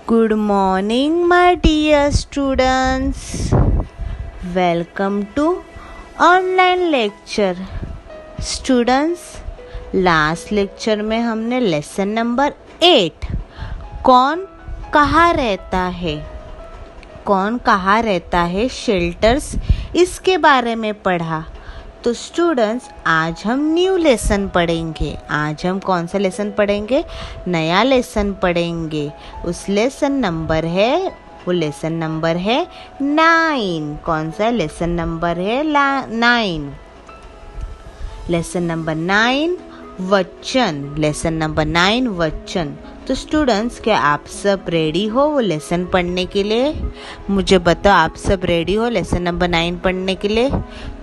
Good morning, my dear students. Welcome to online lecture. Students, last lecture में हमने lesson number 8 कौन कहाँ रहता है शेल्टर्स इसके बारे में पढ़ा। तो स्टूडेंट्स, आज हम न्यू लेसन पढ़ेंगे। आज हम कौन सा लेसन पढ़ेंगे? नया लेसन पढ़ेंगे। उस लेसन नंबर है 9। कौन सा लेसन नंबर है? 9। लेसन नंबर 9 वचन। लेसन नंबर 9 वचन। तो स्टूडेंट्स, क्या आप सब रेडी हो वो लेसन पढ़ने के लिए? मुझे बताओ, आप सब रेडी हो लेसन नंबर 9 पढ़ने के लिए?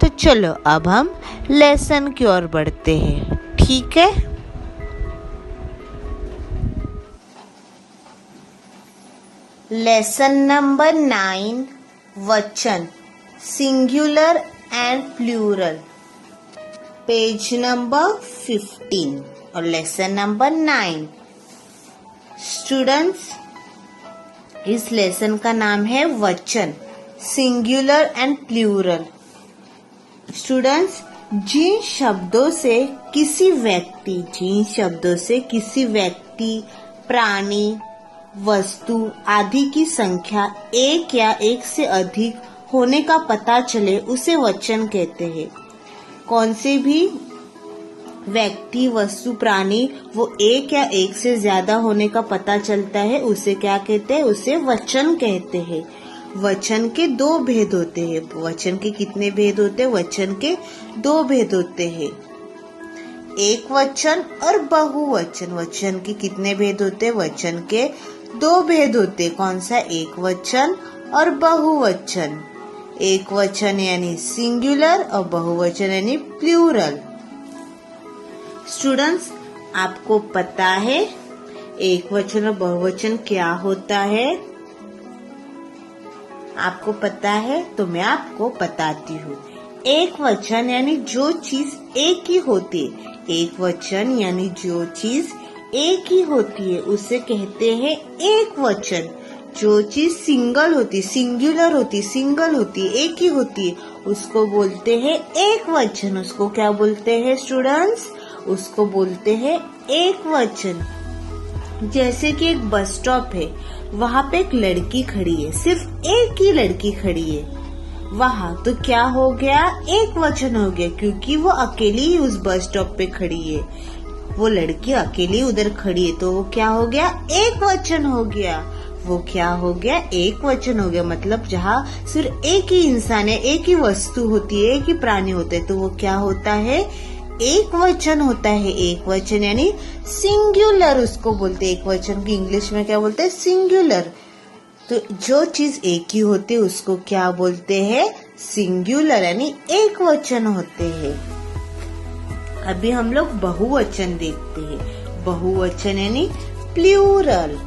तो चलो अब हम लेसन की ओर बढ़ते हैं, ठीक है? लेसन नंबर 9 वचन, singular and plural, page number 15 और लेसन नंबर 9। स्टूडेंट्स, इस लेसन का नाम है वचन, सिंगुलर एंड प्लूरल। स्टूडेंट्स, जिन शब्दों से किसी व्यक्ति, प्राणी, वस्तु आदि की संख्या एक या एक से अधिक होने का पता चले उसे वचन कहते हैं। कौन से भी व्यक्ति, वस्तु, प्राणी वो एक या एक से ज्यादा होने का पता चलता है उसे क्या कहते हैं? उसे वचन कहते हैं। वचन के 2 भेद होते हैं। वचन के कितने भेद होते हैं? वचन के 2 भेद होते हैं, एक वचन और बहुवचन। वचन के कितने भेद होते हैं? वचन के 2 भेद होते हैं। कौन सा? एक वचन और बहुवचन। एक वचन यानी सिंगुलर और बहुवचन यानी प्लूरल। स्टूडेंट्स, आपको पता है एक वचन और बहुवचन क्या होता है? आपको पता है तो मैं आपको बताती हूँ। एक वचन यानी जो चीज एक ही होती है। एक वचन यानी जो चीज एक ही होती है उसे कहते हैं एक वचन। जो चीज सिंगल होती, सिंगुलर होती, सिंगल होती, एक ही होती है उसको बोलते हैं एक वचन। उसको क्या बोलते हैं स्टूडेंट्स? उसको बोलते हैं एक वचन। जैसे कि एक बस स्टॉप है, वहाँ पे एक लड़की खड़ी है, सिर्फ एक ही लड़की खड़ी है वहाँ, तो क्या हो गया? एक वचन हो गया, क्योंकि वो अकेली ही उस बस स्टॉप पे खड़ी है। वो लड़की अकेली उधर खड़ी है तो वो क्या हो गया? एक वचन हो गया। वो क्या हो गया? एक वचन हो गया। मतलब जहाँ सिर्फ एक ही इंसान है, एक ही वस्तु होती है, एक ही प्राणी होते हैं, तो वो क्या होता है? एक वचन होता है। एक वचन यानी सिंगुलर उसको बोलते हैं। एक वचन की इंग्लिश में क्या बोलते हैं? सिंगुलर। तो जो चीज एक ही होती है उसको क्या बोलते हैं? सिंगुलर यानी एक वचन होते हैं। अभी हम लोग बहुवचन देखते हैं। बहुवचन यानी प्लूरल।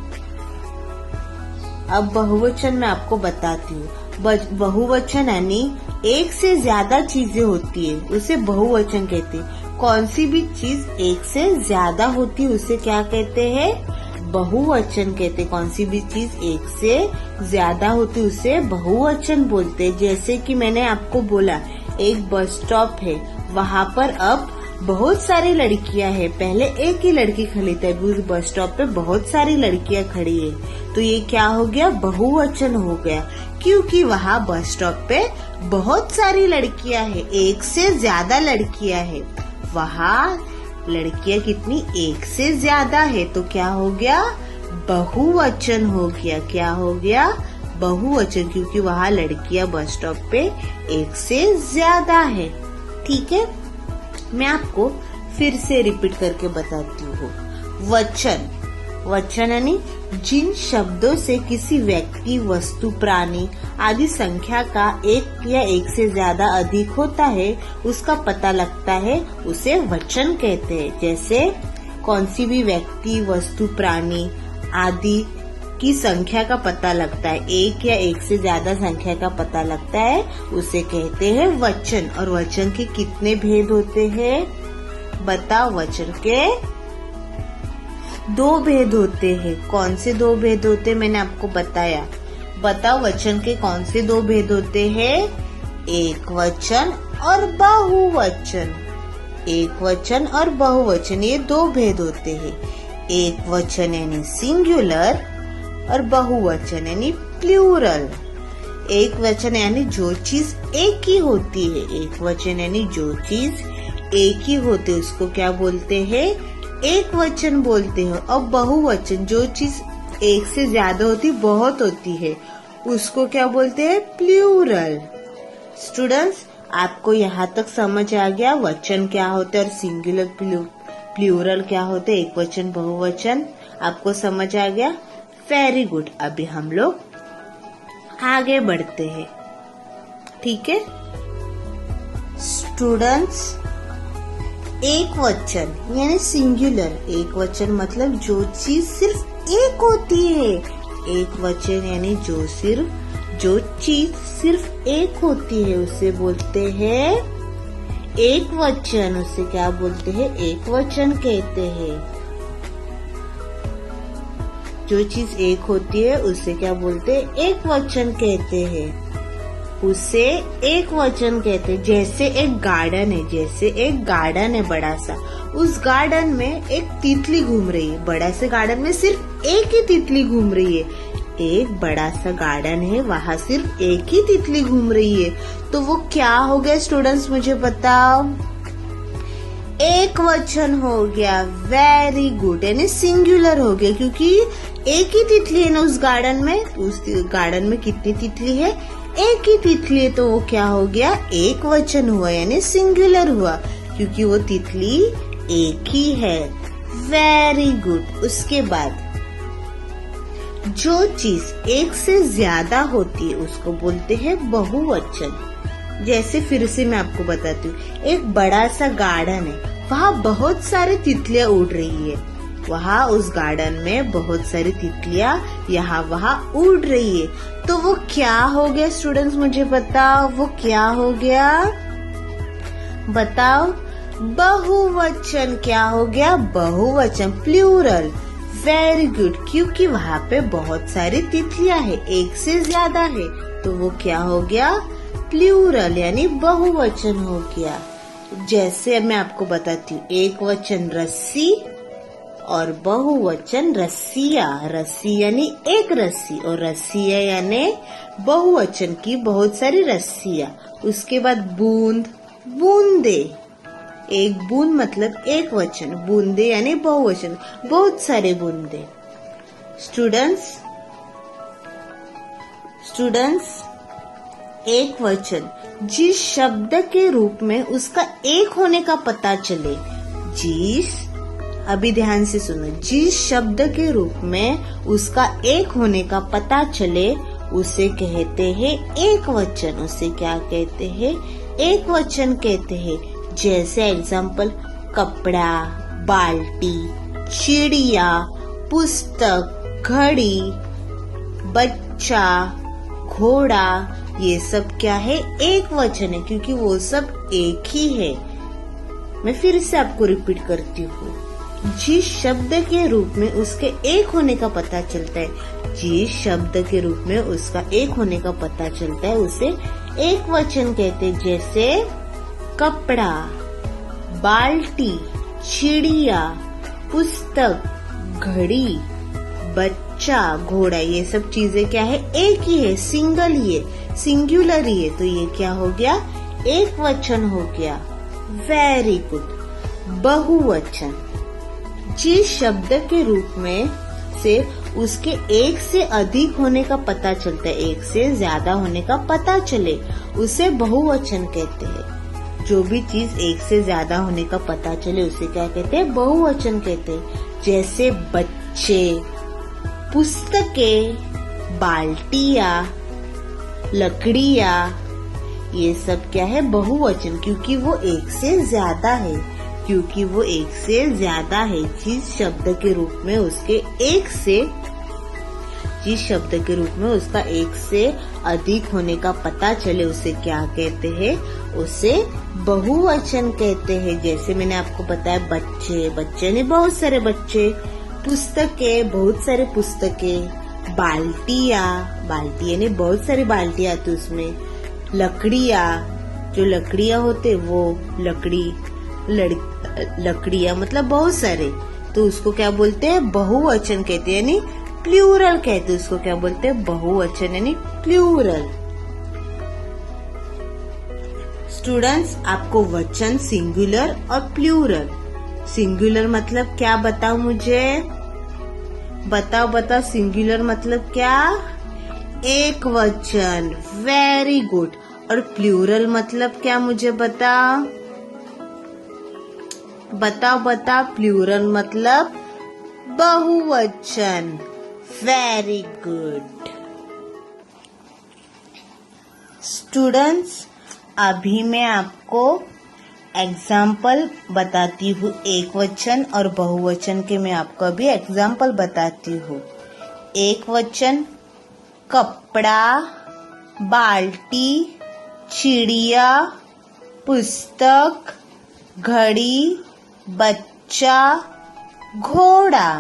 अब बहुवचन मैं आपको बताती हूँ। बहुवचन यानी एक से ज्यादा चीजें होती है उसे बहुवचन कहते हैं। कौन सी भी चीज एक से ज्यादा होती है उसे क्या कहते हैं? बहुवचन कहते हैं। कौन सी भी चीज एक से ज्यादा होती है उसे बहुवचन बोलते हैं। जैसे कि मैंने आपको बोला एक बस स्टॉप है, वहाँ पर अब बहुत सारी लड़कियां हैं। पहले एक ही लड़की खड़ी थी, अभी उस बस स्टॉप पे बहुत सारी लड़कियां खड़ी है, तो ये क्या हो गया? बहुवचन हो गया, क्योंकि वहाँ बस स्टॉप पे बहुत सारी लड़कियां हैं, एक से ज्यादा लड़कियां हैं। वहाँ लड़कियां कितनी? एक से ज्यादा है, तो क्या हो गया? बहुवचन हो गया। क्या हो गया? बहुवचन, क्योंकि वहाँ लड़कियां बस स्टॉप पे एक से ज्यादा है। ठीक है, मैं आपको फिर से रिपीट करके बताती हूँ। वचन, वचन यानी जिन शब्दों से किसी व्यक्ति, वस्तु, प्राणी आदि संख्या का एक या एक से ज्यादा अधिक होता है उसका पता लगता है उसे वचन कहते हैं। जैसे कौन सी भी व्यक्ति, वस्तु, प्राणी आदि की संख्या का पता लगता है, एक या एक से ज्यादा संख्या का पता लगता है उसे कहते हैं वचन। और वचन के कितने भेद होते हैं? बताओ। वचन के दो भेद होते हैं। कौन से दो भेद होते हैं मैंने आपको बताया। बताओ वचन के कौन से दो भेद होते हैं? एक वचन और बहुवचन। एक वचन और बहुवचन ये दो भेद होते हैं। एक वचन यानी सिंगुलर और बहुवचन यानी प्लूरल। एक वचन यानी जो चीज एक ही होती है। एक वचन यानी जो चीज एक ही होती है उसको क्या बोलते हैं? एक वचन बोलते हैं। और बहुवचन जो चीज एक से ज्यादा होती, बहुत होती है, उसको क्या बोलते हैं? प्लूरल। स्टूडेंट्स, आपको यहाँ तक समझ आ गया वचन क्या होते हैं और सिंगुलर प्लूरल क्या होते हैं, एक वचन बहुवचन आपको समझ आ गया? Very good. अभी हम लोग आगे बढ़ते हैं, ठीक है स्टूडेंट्स। एक वचन यानी सिंगुलर। एक वचन मतलब जो चीज सिर्फ एक होती है। एक वचन यानी जो चीज सिर्फ एक होती है उसे बोलते हैं एक वचन। उसे क्या बोलते हैं? एक वचन कहते हैं। जो चीज एक होती है उसे क्या बोलते हैं? एक वचन कहते हैं। उसे एक वचन कहते हैं। जैसे एक गार्डन है बड़ा सा, उस गार्डन में एक तितली घूम रही है। बड़ा से गार्डन में सिर्फ एक ही तितली घूम रही है। एक बड़ा सा गार्डन है, वहाँ सिर्फ एक ही तितली घूम रही है, तो वो क्या हो गया स्टूडेंट्स? मुझे बताओ। एक वचन हो गया। Very good. यानी सिंगुलर हो गया, क्योंकि एक ही तितली है ना उस गार्डन में। उस गार्डन में कितनी तितली है? एक ही तितली है, तो वो क्या हो गया? एक वचन हुआ, यानी सिंगुलर हुआ, क्योंकि वो तितली एक ही है। Very good. उसके बाद जो चीज एक से ज्यादा होती है उसको बोलते हैं बहुवचन। जैसे फिर से मैं आपको बताती हूँ, एक बड़ा सा गार्डन है, वहाँ बहुत सारी तितलियां उड़ रही है। वहाँ उस गार्डन में बहुत सारी तितलियां यहाँ वहाँ उड़ रही है, तो वो क्या हो गया स्टूडेंट्स? मुझे बताओ, वो क्या हो गया? बताओ। बहुवचन। क्या हो गया? बहुवचन, प्लूरल। Very good. क्योंकि वहाँ पे बहुत सारी तितलियां है, एक से ज्यादा है, तो वो क्या हो गया? प्लूरल, यानी बहुवचन हो गया। जैसे मैं आपको बताती हूँ, एक वचन रस्सी और बहुवचन रस्सिया। रस्सी यानी एक रस्सी और रस्सिया यानी बहुवचन की बहुत सारी रस्सियां। उसके बाद बूंद, बूंदे। एक बूंद मतलब एक वचन, बूंदे यानी बहुवचन, बहुत सारे बूंदे। स्टूडेंट्स, एक वचन जिस शब्द के रूप में उसका एक होने का पता चले, अभी ध्यान से सुनो, जिस शब्द के रूप में उसका एक होने का पता चले उसे कहते हैं एक वचन। उसे क्या कहते हैं? एक वचन कहते हैं। जैसे एग्जाम्पल, कपड़ा, बाल्टी, चिड़िया, पुस्तक, घड़ी, बच्चा, घोड़ा, ये सब क्या है? एक वचन है, क्योंकि वो सब एक ही है। मैं फिर से आपको रिपीट करती हूँ। जिस शब्द के रूप में उसके एक होने का पता चलता है, जिस शब्द के रूप में उसका एक होने का पता चलता है उसे एक वचन कहते हैं। जैसे कपड़ा, बाल्टी, चिड़िया, पुस्तक, घड़ी, बच्चा, घोड़ा, ये सब चीजें क्या है? एक ही है, सिंगल ही है, सिंगुलर ही है, तो ये क्या हो गया? एक वचन हो गया। Very good. बहुवचन, जिस शब्द के रूप में से उसके एक से अधिक होने का पता चलता है, एक से ज्यादा होने का पता चले, उसे बहुवचन कहते हैं। जो भी चीज एक से ज्यादा होने का पता चले उसे क्या कहते हैं? बहुवचन कहते हैं। जैसे बच्चे, पुस्तकें, बाल्टियां, लकड़ियां, ये सब क्या है? बहुवचन, क्योंकि वो एक से ज्यादा है। क्योंकि वो एक से ज्यादा है। जिस शब्द के रूप में उसके एक से, जिस शब्द के रूप में उसका एक से अधिक होने का पता चले उसे क्या कहते हैं? उसे बहुवचन कहते हैं। जैसे मैंने आपको बताया बच्चे, बच्चे ने बहुत सारे बच्चे, पुस्तकें, बहुत सारे पुस्तकें। बाल्टियाँ, बाल्टी यानी बहुत सारी बाल्टियाँ आती उसमें। लकड़ियाँ, जो लकड़ियाँ होते वो लकड़ियाँ मतलब बहुत सारे, तो उसको क्या बोलते हैं? बहुवचन कहते हैं, यानी प्लूरल कहते हैं। उसको क्या बोलते हैं? बहुवचन यानी प्लूरल। स्टूडेंट्स, आपको वचन सिंगुलर और प्लूरल, सिंगुलर मतलब क्या बताओ मुझे? बताओ सिंगुलर मतलब क्या? एक वचन। Very good. और प्लूरल मतलब क्या मुझे बताओ प्लूरल मतलब बहुवचन। Very good. स्टूडेंट्स, अभी मैं आपको एग्जाम्पल बताती हूँ, एक वचन और बहुवचन के मैं आपको अभी एग्जाम्पल बताती हूँ। एक वचन कपड़ा, बाल्टी, चिड़िया, पुस्तक, घड़ी, बच्चा, घोड़ा।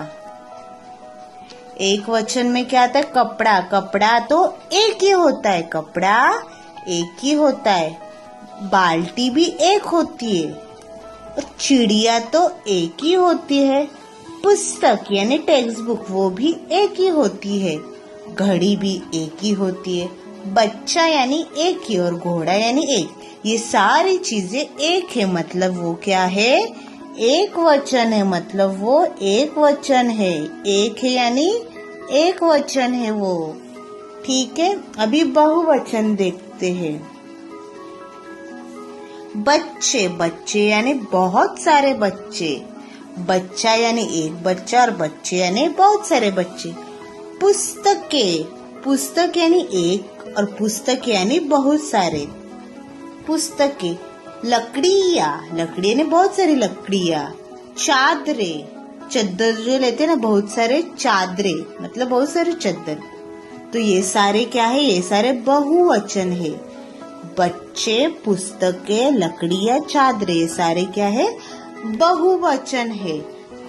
एक वचन में क्या आता है? कपड़ा। कपड़ा तो एक ही होता है, कपड़ा एक ही होता है। बाल्टी भी एक होती है और चिड़िया तो एक ही होती है। पुस्तक यानी टेक्स्ट बुक वो भी एक ही होती है। घड़ी भी एक ही होती है। बच्चा यानी एक ही और घोड़ा यानी एक। ये सारी चीजें एक है, मतलब वो क्या है? एक वचन है, मतलब वो एक वचन है। एक है यानी एक वचन है वो। ठीक है, अभी बहुवचन देखते हैं। बच्चे, बच्चे यानी बहुत सारे बच्चे। बच्चा यानी एक बच्चा और बच्चे यानी बहुत सारे बच्चे। पुस्तकें, पुस्तक यानी एक और पुस्तक यानी बहुत सारे पुस्तकें। लकड़ियाँ, लकड़ी यानी बहुत सारी लकड़ियाँ। चादरे, चद्दर जो लेते हैं ना, बहुत सारे चादरे मतलब बहुत सारे चद्दर। तो ये सारे क्या है? ये सारे बहुवचन है। बच्चे, पुस्तकें, लकड़ियाँ, चादरे, ये सारे क्या है? बहुवचन है।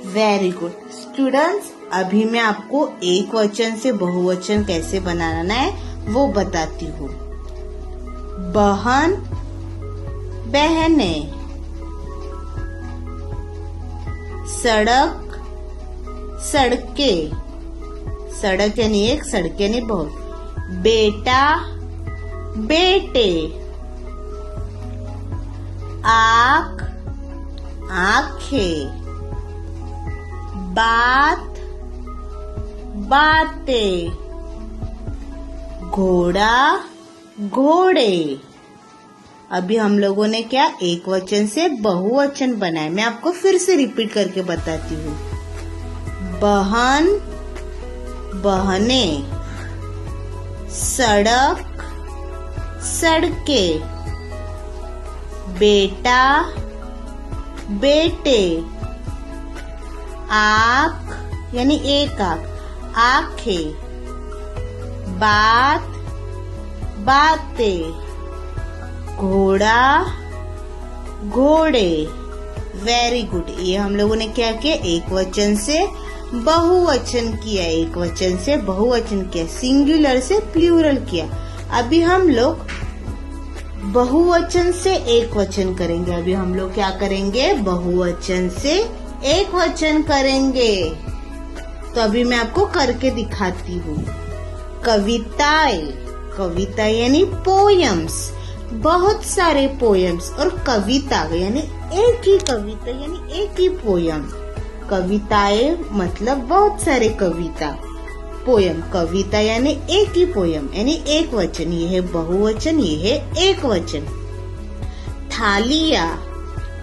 Very good. स्टूडेंट्स, अभी मैं आपको एक वचन से बहुवचन कैसे बनाना है वो बताती हूँ। बहन, बहने। सड़क, सड़कें, सड़क यानी एक, सड़क यानी बहुत। बेटा, बेटे। आँख, आँखें। बात, बातें। घोड़ा, घोड़े। अभी हम लोगों ने क्या एक वचन से बहुवचन बनाया। मैं आपको फिर से रिपीट करके बताती हूँ। बहन, बहने। सड़क, सड़कें। बेटा, बेटे। आँख यानी एक आँख, आँखें। बात, बातें। घोड़ा, घोड़े। Very good. ये हम लोगों ने क्या किया? एक वचन से बहुवचन किया, एक वचन से बहुवचन किया, सिंगुलर से प्लूरल किया। अभी हम लोग बहुवचन से एक वचन करेंगे। अभी हम लोग क्या करेंगे? बहुवचन से एक वचन करेंगे। तो अभी मैं आपको करके दिखाती हूँ। कविताएं, कविता यानी पोयम्स, बहुत सारे पोयम्स। और कविता यानी एक ही कविता यानी एक ही पोयम। कविताएं मतलब बहुत सारे कविता। पोयम, कविता यानी एक ही पोयम यानी एक वचन। ये है बहुवचन, ये है एक वचन। थालियाँ,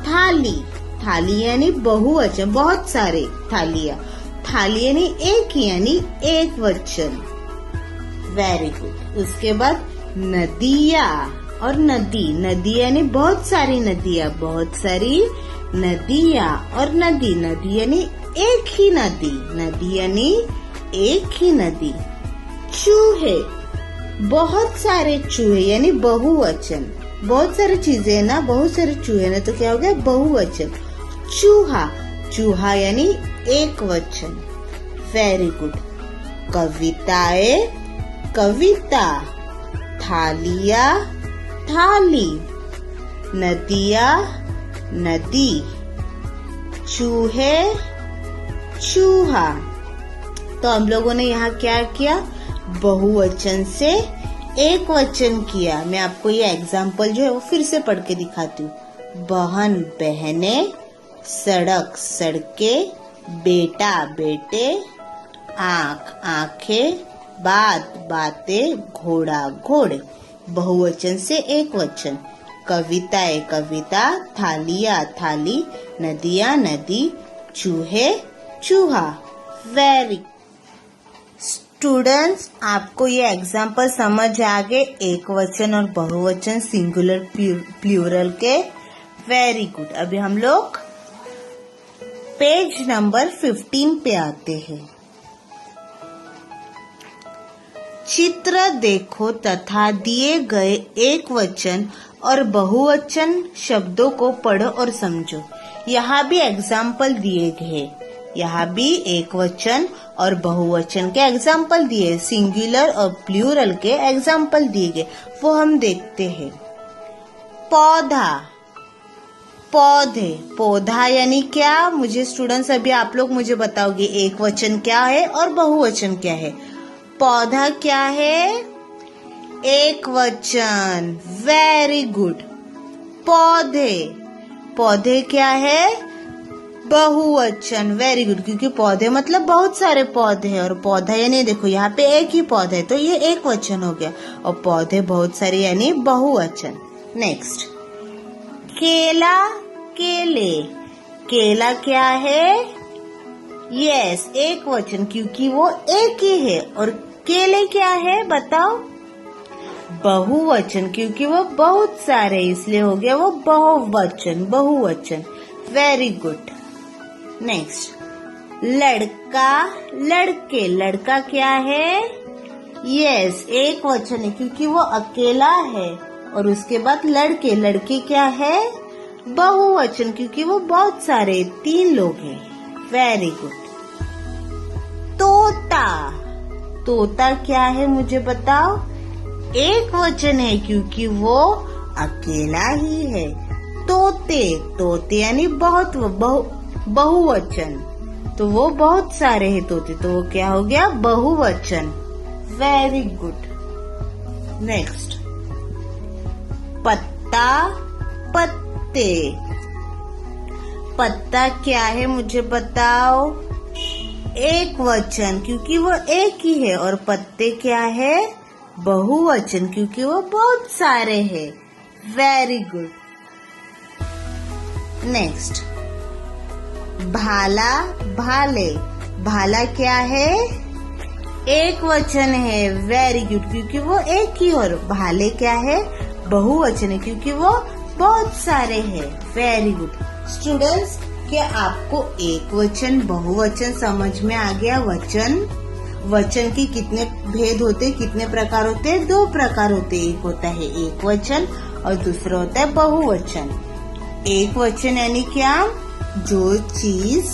थाली, थाली यानी बहुवचन, बहुत सारे थालियाँ। थाली यानी एक ही यानी एक वचन। Very good. उसके बाद नदियाँ और नदी, नदी यानी बहुत सारी नदियाँ, बहुत सारी नदियाँ। और नदी, नदी यानी एक ही नदी, नदी यानी एक ही नदी। चूहे, बहुत सारे चूहे यानी बहुवचन। बहुत सारी चीजें है ना, बहुत सारे चूहे ना, तो क्या हो गया? बहुवचन। चूहा, चूहा यानी एक वचन। Very good. कविताएं, कविता। थालियां, थाली। नदियां, नदी। चूहे, चूहा। तो हम लोगों ने यहाँ क्या किया, बहुवचन से एक वचन किया। मैं आपको ये एग्जाम्पल जो है वो फिर से पढ़ के दिखाती हूँ। बहन, बहने। सड़क, सड़कें। बेटा, बेटे। आँख, आँखें। बात, बातें। घोड़ा, घोड़े। बहुवचन से एक वचन। कविताएं, कविता। थालियां, थाली। नदियां, नदी। चूहे, चूहा। वेरी स्टूडेंट्स, आपको ये एग्जाम्पल समझ आ गए एक वचन और बहुवचन, सिंगुलर प्लूरल के। Very good. अभी हम लोग पेज नंबर 15 पे आते हैं। चित्र देखो तथा दिए गए एक वचन और बहुवचन शब्दों को पढ़ो और समझो। यहाँ भी एग्जाम्पल दिए गए, यहाँ भी एक वचन और बहुवचन के एग्जाम्पल दिए, सिंगुलर और प्लूरल के एग्जाम्पल दिए गए, वो हम देखते हैं। पौधा, पौधे। पौधा यानी क्या, मुझे स्टूडेंट्स अभी आप लोग मुझे बताओगे एक वचन क्या है और बहुवचन क्या है। पौधा क्या है, एक वचन। Very good. पौधे, पौधे क्या है, बहुवचन। वेरी गुड, क्योंकि पौधे मतलब बहुत सारे पौधे हैं और पौधा यानी देखो यहाँ पे एक ही पौधा है तो ये एक वचन हो गया, और पौधे बहुत सारे यानी बहुवचन। नेक्स्ट, केला, केले। केला क्या है, यस, एक वचन, क्योंकि वो एक ही है। और केले क्या है बताओ, बहुवचन, क्योंकि वो बहुत सारे इसलिए हो गया वो बहुवचन, बहुवचन। Very good. नेक्स्ट, लड़का, लड़के। लड़का क्या है, यस, एक वचन है क्योंकि वो अकेला है। और उसके बाद लड़के, लड़के क्या है, बहुवचन, क्योंकि वो बहुत सारे 3 लोग हैं। Very good. तोता, तोता क्या है मुझे बताओ, एक वचन है क्योंकि वो अकेला ही है। तोते, तोते यानी बहुत बहुवचन, तो वो बहुत सारे हैं तोते, तो वो क्या हो गया, बहुवचन। Very good. नेक्स्ट, पत्ता, पत्ते। पत्ता क्या है मुझे बताओ, एक वचन, क्योंकि वो एक ही है। और पत्ते क्या है, बहुवचन, क्योंकि वो बहुत सारे हैं। Very good. नेक्स्ट, भाला, भाले। भाला क्या है, एक वचन है। वेरी गुड, क्योंकि वो एक ही। और भाले क्या है, बहुवचन है, क्योंकि वो बहुत सारे हैं। Very good. स्टूडेंट्स, क्या आपको एक वचन बहुवचन समझ में आ गया। वचन की कितने भेद होते, कितने प्रकार होते हैं, 2 प्रकार होते हैं। एक होता है एक वचन और दूसरा होता है बहुवचन। एक वचन यानी क्या, जो चीज,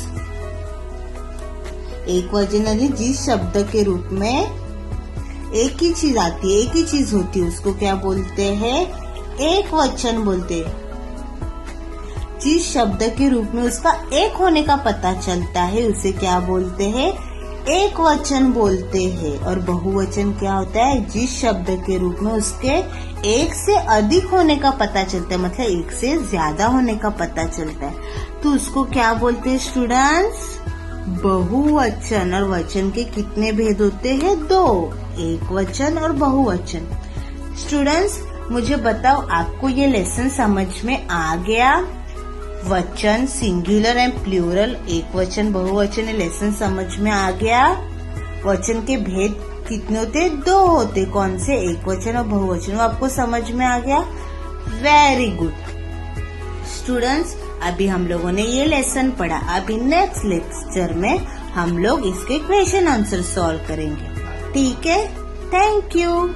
एक वचन यानी जिस शब्द के रूप में एक ही चीज आती है, एक ही चीज होती है, उसको क्या बोलते हैं, एक वचन बोलते हैं। जिस शब्द के रूप में उसका एक होने का पता चलता है उसे क्या बोलते हैं, एक वचन बोलते हैं। और बहुवचन क्या होता है, जिस शब्द के रूप में उसके एक से अधिक होने का पता चलता है, मतलब एक से ज्यादा होने का पता चलता है, तो उसको क्या बोलते हैं स्टूडेंट्स, बहुवचन। और वचन के कितने भेद होते हैं, 2, एक वचन और बहुवचन। स्टूडेंट्स, मुझे बताओ आपको ये लेसन समझ में आ गया। वचन, सिंगुलर एंड प्लूरल, एक वचन बहुवचन, लेसन समझ में आ गया। वचन के भेद कितने होते, 2 होते, कौन से, एक वचन और बहुवचन, वो आपको समझ में आ गया। Very good. स्टूडेंट्स, अभी हम लोगों ने ये लेसन पढ़ा, अभी नेक्स्ट लेक्चर में हम लोग इसके क्वेश्चन आंसर सॉल्व करेंगे। ठीक है, थैंक यू।